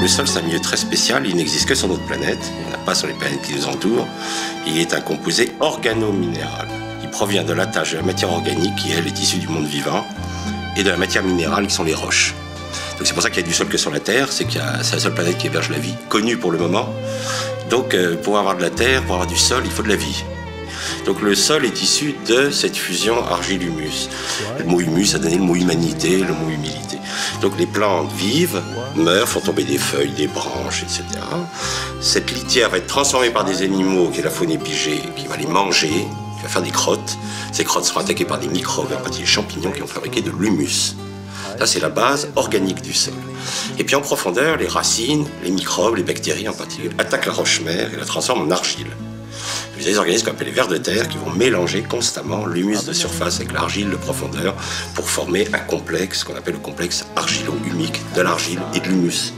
Le sol, c'est un milieu très spécial, il n'existe que sur notre planète, il n'y en a pas sur les planètes qui nous entourent. Il est un composé organo-minéral. Il provient de l'attache de la matière organique qui, elle, est issue du monde vivant, et de la matière minérale qui sont les roches. Donc c'est pour ça qu'il y a du sol que sur la Terre, c'est la seule planète qui héberge la vie, connue pour le moment. Donc pour avoir de la terre, pour avoir du sol, il faut de la vie. Donc le sol est issu de cette fusion argile-humus. Le mot humus a donné le mot humanité, le mot humilité. Donc les plantes vivent, meurent, font tomber des feuilles, des branches, etc. Cette litière va être transformée par des animaux, qui est la faune épigée, qui va les manger, qui va faire des crottes. Ces crottes seront attaquées par des microbes, en partie des champignons qui vont fabriquer de l'humus. Ça, c'est la base organique du sol. Et puis en profondeur, les racines, les microbes, les bactéries en particulier, attaquent la roche-mère et la transforment en argile. Vous avez des organismes qu'on appelle les vers de terre qui vont mélanger constamment l'humus de surface avec l'argile de profondeur pour former un complexe qu'on appelle le complexe argilo-humique de l'argile et de l'humus,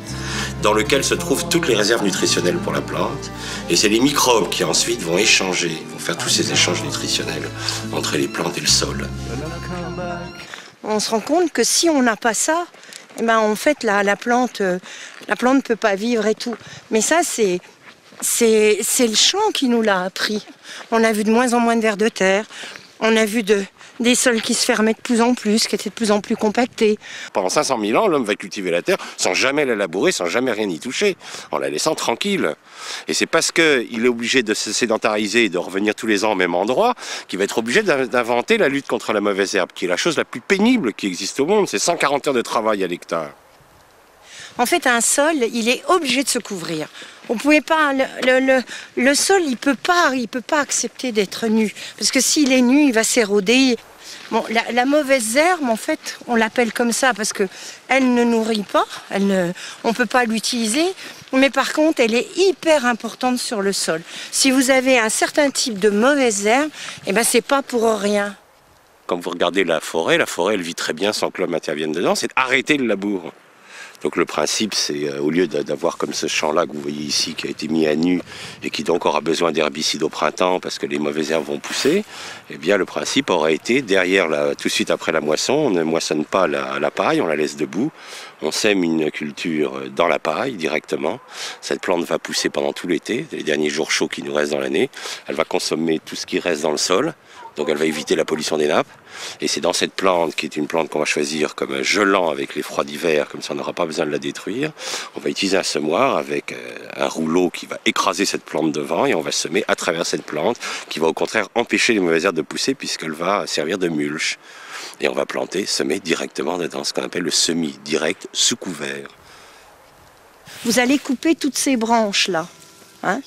dans lequel se trouvent toutes les réserves nutritionnelles pour la plante. Et c'est les microbes qui ensuite vont échanger, vont faire tous ces échanges nutritionnels entre les plantes et le sol. On se rend compte que si on n'a pas ça, eh ben en fait la plante ne peut pas vivre et tout. Mais ça c'est le champ qui nous l'a appris. On a vu de moins en moins de vers de terre, on a vu des sols qui se fermaient de plus en plus, qui étaient de plus en plus compactés. Pendant 500 000 ans, l'homme va cultiver la terre sans jamais la labourer, sans jamais rien y toucher, en la laissant tranquille. Et c'est parce qu'il est obligé de se sédentariser et de revenir tous les ans au même endroit qu'il va être obligé d'inventer la lutte contre la mauvaise herbe, qui est la chose la plus pénible qui existe au monde. C'est 140 heures de travail à l'hectare. En fait, un sol, il est obligé de se couvrir. On pouvait pas, le sol, il peut pas accepter d'être nu, parce que s'il est nu, il va s'éroder. Bon, la mauvaise herbe, en fait, on l'appelle comme ça parce que elle ne nourrit pas, on peut pas l'utiliser, mais par contre, elle est hyper importante sur le sol. Si vous avez un certain type de mauvaise herbe, eh ben c'est pas pour rien. Quand vous regardez la forêt, elle vit très bien sans que l'homme intervienne dedans, c'est d'arrêter le labour. Donc le principe, c'est au lieu d'avoir comme ce champ-là que vous voyez ici, qui a été mis à nu et qui donc aura besoin d'herbicides au printemps parce que les mauvaises herbes vont pousser, eh bien le principe aurait été, derrière, tout de suite après la moisson, on ne moissonne pas la paille, on la laisse debout, on sème une culture dans la paille directement. Cette plante va pousser pendant tout l'été, les derniers jours chauds qui nous restent dans l'année. Elle va consommer tout ce qui reste dans le sol. Donc elle va éviter la pollution des nappes. Et c'est dans cette plante, qui est une plante qu'on va choisir comme un gelant avec les froids d'hiver, comme ça on n'aura pas besoin de la détruire. On va utiliser un semoir avec un rouleau qui va écraser cette plante devant et on va semer à travers cette plante qui va au contraire empêcher les mauvaises herbes de pousser puisqu'elle va servir de mulch. Et on va planter, semer directement dans ce qu'on appelle le semis direct sous couvert. Vous allez couper toutes ces branches-là, hein ?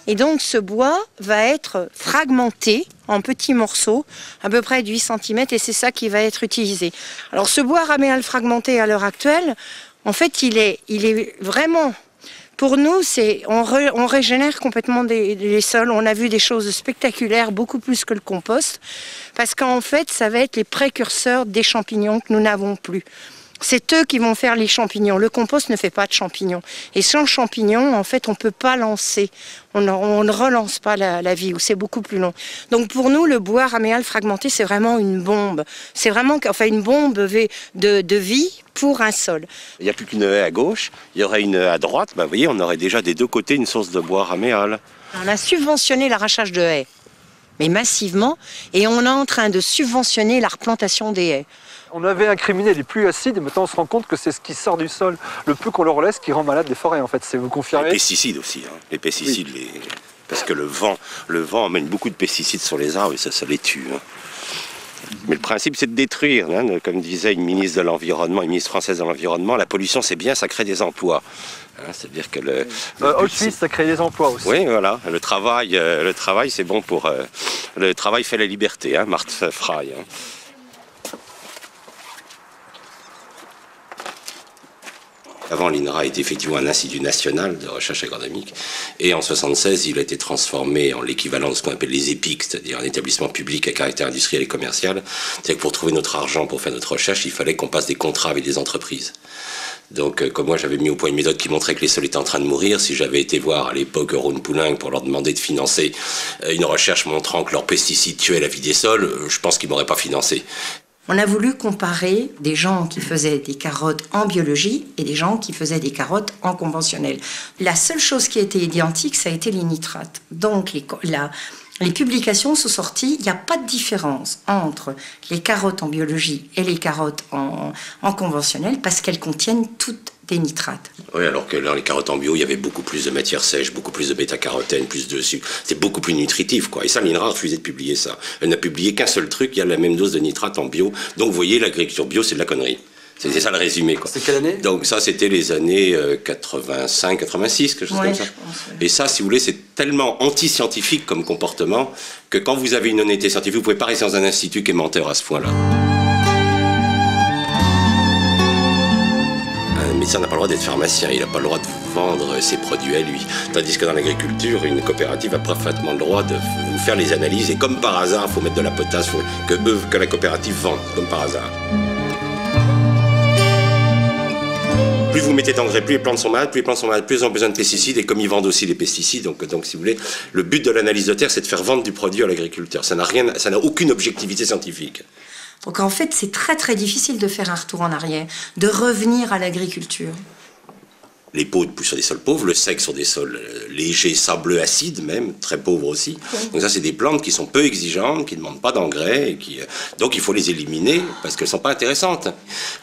Et donc ce bois va être fragmenté en petits morceaux, à peu près de 8 cm, et c'est ça qui va être utilisé. Alors ce bois raméal fragmenté à l'heure actuelle, en fait il est vraiment, pour nous, on régénère complètement les sols. On a vu des choses spectaculaires, beaucoup plus que le compost, parce qu'en fait ça va être les précurseurs des champignons que nous n'avons plus. C'est eux qui vont faire les champignons. Le compost ne fait pas de champignons. Et sans champignons, en fait, on ne peut pas lancer. On ne relance pas la vie, ou c'est beaucoup plus long. Donc pour nous, le bois raméal fragmenté, c'est vraiment une bombe. C'est vraiment une bombe de vie pour un sol. Il n'y a plus qu'une haie à gauche, il y aurait une haie à droite. Vous voyez, on aurait déjà des deux côtés une source de bois raméal. On a subventionné l'arrachage de haies, mais massivement, et on est en train de subventionner la replantation des haies. On avait incriminé les pluies acides et maintenant on se rend compte que c'est ce qui sort du sol, le peu qu'on leur laisse, qui rend malade les forêts en fait. Vous confirmez? Les pesticides aussi, hein. Les pesticides, oui. Parce que le vent emmène beaucoup de pesticides sur les arbres et ça les tue. Hein. Mais le principe c'est de détruire, hein. Comme disait une ministre de l'Environnement, une ministre française de l'Environnement, la pollution c'est bien, ça crée des emplois. Hein, c'est-à-dire que Auschwitz, ça crée des emplois aussi. Oui, voilà. Le travail c'est bon pour... le travail fait la liberté, hein, Marthe Frey. Hein. Avant, l'INRA était effectivement un institut national de recherche agronomique. Et en 1976, il a été transformé en l'équivalent de ce qu'on appelle les EPIC, c'est-à-dire un établissement public à caractère industriel et commercial. C'est-à-dire que pour trouver notre argent, pour faire notre recherche, il fallait qu'on passe des contrats avec des entreprises. Donc, comme moi, j'avais mis au point une méthode qui montrait que les sols étaient en train de mourir, si j'avais été voir à l'époque Rhône Poulenc pour leur demander de financer une recherche montrant que leurs pesticides tuaient la vie des sols, je pense qu'ils m'auraient pas financé. On a voulu comparer des gens qui faisaient des carottes en biologie et des gens qui faisaient des carottes en conventionnel. La seule chose qui a été identique, ça a été les nitrates. Donc les publications sont sorties, il n'y a pas de différence entre les carottes en biologie et les carottes en conventionnel parce qu'elles contiennent toutes des nitrates. Oui, alors que dans les carottes en bio, il y avait beaucoup plus de matière sèche, beaucoup plus de bêta-carotène, plus de sucre. C'est beaucoup plus nutritif, quoi. Et ça, l'INRA a refusé de publier ça. Elle n'a publié qu'un seul truc, il y a la même dose de nitrate en bio. Donc, vous voyez, l'agriculture bio, c'est de la connerie. C'était ça le résumé, quoi. C'est quelle année? Donc ça, c'était les années 85, 86, quelque chose comme ça. Je pense, ouais. Et ça, si vous voulez, c'est tellement anti-scientifique comme comportement que quand vous avez une honnêteté scientifique, vous pouvez pas rester dans un institut qui est menteur à ce point-là. Un médecin n'a pas le droit d'être pharmacien, il n'a pas le droit de vendre ses produits à lui. Tandis que dans l'agriculture, une coopérative a parfaitement le droit de vous faire les analyses. Et comme par hasard, il faut mettre de la potasse, que la coopérative vende, comme par hasard. Plus vous mettez d'engrais, plus les plantes sont malades, plus ils ont besoin de pesticides, et comme ils vendent aussi les pesticides, donc si vous voulez, le but de l'analyse de terre, c'est de faire vendre du produit à l'agriculteur. Ça n'a aucune objectivité scientifique. Donc en fait, c'est très très difficile de faire un retour en arrière, de revenir à l'agriculture. Les pots poussent sur des sols pauvres, le sec sur des sols légers, sableux, acides même, très pauvres aussi. Donc ça, c'est des plantes qui sont peu exigeantes, qui ne demandent pas d'engrais, donc il faut les éliminer parce qu'elles ne sont pas intéressantes.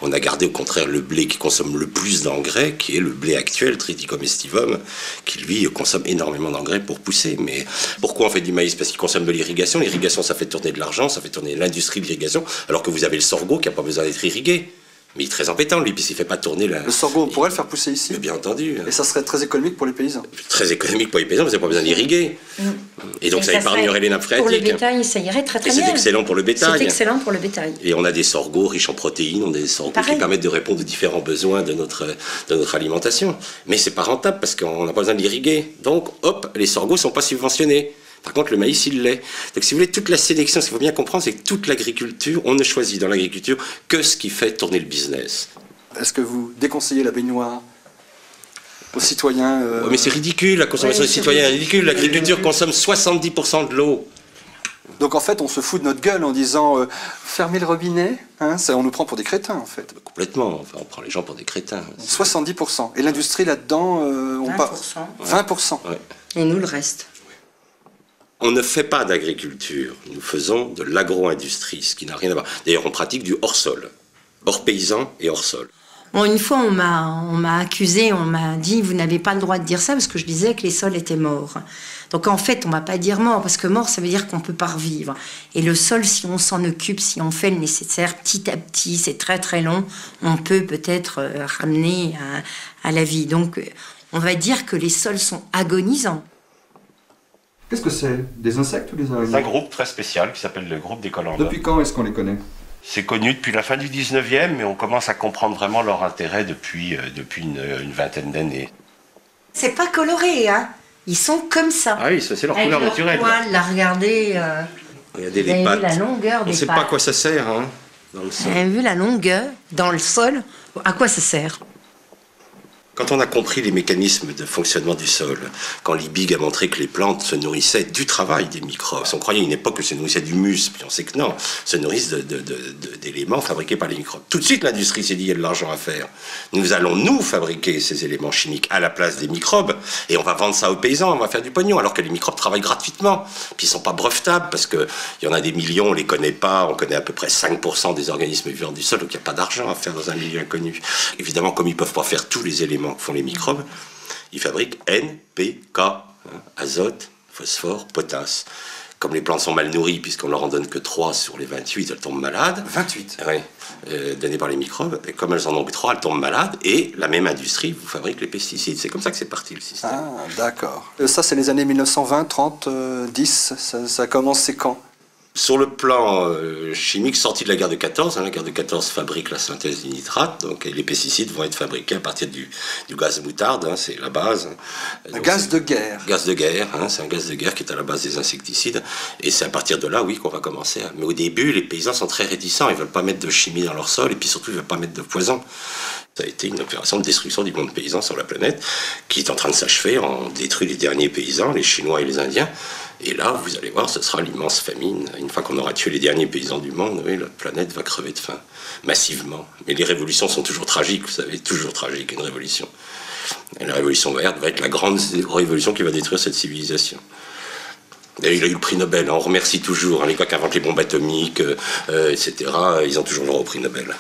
On a gardé au contraire le blé qui consomme le plus d'engrais, qui est le blé actuel, Triticum aestivum, qui lui consomme énormément d'engrais pour pousser. Mais pourquoi on fait du maïs? Parce qu'il consomme de l'irrigation. L'irrigation, ça fait tourner de l'argent, ça fait tourner l'industrie de l'irrigation, alors que vous avez le sorgho qui n'a pas besoin d'être irrigué. Mais il est très embêtant, lui, puisqu'il ne fait pas tourner la... Le sorgho, on pourrait le faire pousser ici? Mais bien entendu. Et ça serait très économique pour les paysans? Très économique pour les paysans, vous n'avez pas besoin d'irriguer. Et donc ça épargnerait les nappes phréatiques. Pour le bétail, ça irait très très bien. Et c'est excellent pour le bétail. C'est excellent pour le bétail. Et on a des sorgho riches en protéines, on a des sorgho qui permettent de répondre aux différents besoins de notre alimentation. Mais c'est pas rentable parce qu'on n'a pas besoin d'irriguer. Donc, hop, les sorgho ne sont pas subventionnés. Par contre, le maïs, il l'est. Donc, si vous voulez, toute la sélection, ce qu'il faut bien comprendre, c'est que toute l'agriculture, on ne choisit dans l'agriculture que ce qui fait tourner le business. Est-ce que vous déconseillez la baignoire aux citoyens Ouais, mais c'est ridicule, la consommation des citoyens est ridicule. L'agriculture consomme 70% de l'eau. Donc en fait, on se fout de notre gueule en disant fermez le robinet, hein, on nous prend pour des crétins en fait. Complètement, enfin, on prend les gens pour des crétins. 70%. Et l'industrie là-dedans, 20%. Ouais. Et nous le reste. On ne fait pas d'agriculture, nous faisons de l'agro-industrie, ce qui n'a rien à voir. D'ailleurs, on pratique du hors-sol, hors paysan et hors-sol. Bon, une fois, on m'a accusé, on m'a dit, vous n'avez pas le droit de dire ça parce que je disais que les sols étaient morts. Donc en fait, on ne va pas dire mort parce que mort, ça veut dire qu'on ne peut pas revivre. Et le sol, si on s'en occupe, si on fait le nécessaire petit à petit, c'est très très long, on peut peut-être ramener à la vie. Donc on va dire que les sols sont agonisants. Qu'est-ce que c'est? Des insectes ou des araignées? C'est un groupe très spécial qui s'appelle le groupe des Collandres. Depuis quand est-ce qu'on les connaît? C'est connu depuis la fin du 19e, mais on commence à comprendre vraiment leur intérêt depuis une vingtaine d'années. C'est pas coloré, hein. Ils sont comme ça. Ah oui, ça c'est leur couleur naturelle. Poils, là, regardez. Regardez vous avez les pattes. vu la longueur On des ne sait pattes. pas à quoi ça sert, hein, dans le sol. Vous avez vu la longueur dans le sol? À quoi ça sert? Quand on a compris les mécanismes de fonctionnement du sol, quand Liebig a montré que les plantes se nourrissaient du travail des microbes, on croyait à une époque que se nourrissaient du muscle, puis on sait que non, se nourrissent d'éléments fabriqués par les microbes. Tout de suite, l'industrie s'est dit, il y a de l'argent à faire. Nous allons, nous, fabriquer ces éléments chimiques à la place des microbes, et on va vendre ça aux paysans, on va faire du pognon, alors que les microbes travaillent gratuitement. Puis ils ne sont pas brevetables, parce qu'il y en a des millions, on ne les connaît pas, on connaît à peu près 5% des organismes vivants du sol, donc il n'y a pas d'argent à faire dans un milieu inconnu. Évidemment, comme ils ne peuvent pas faire tous les éléments que font les microbes, ils fabriquent N, P, K, azote, phosphore, potasse. Comme les plantes sont mal nourries, puisqu'on leur en donne que 3 sur les 28, elles tombent malades. 28 Oui, données par les microbes. Et comme elles en ont que 3, elles tombent malades. Et la même industrie vous fabrique les pesticides. C'est comme ça que c'est parti le système. Ah, d'accord. Ça, c'est les années 1920, 30, 10. Ça a commencé quand? Sur le plan chimique, sorti de la guerre de 14, la guerre de 14 fabrique la synthèse du nitrate, donc les pesticides vont être fabriqués à partir du gaz moutarde, c'est la base. Un gaz de guerre. Gaz de guerre, c'est un gaz de guerre qui est à la base des insecticides, et c'est à partir de là, oui, qu'on va commencer. Mais au début, les paysans sont très réticents, ils ne veulent pas mettre de chimie dans leur sol, et puis surtout, ils ne veulent pas mettre de poison. Ça a été une opération de destruction du monde paysan sur la planète, qui est en train de s'achever. On détruit les derniers paysans, les Chinois et les Indiens. Et là, vous allez voir, ce sera l'immense famine. Une fois qu'on aura tué les derniers paysans du monde, oui, la planète va crever de faim, massivement. Mais les révolutions sont toujours tragiques, vous savez, toujours tragique, une révolution. Et la révolution verte va être la grande révolution qui va détruire cette civilisation. Et il a eu le prix Nobel, on remercie toujours, les gars qui inventent les bombes atomiques, etc., ils ont toujours le droit au prix Nobel.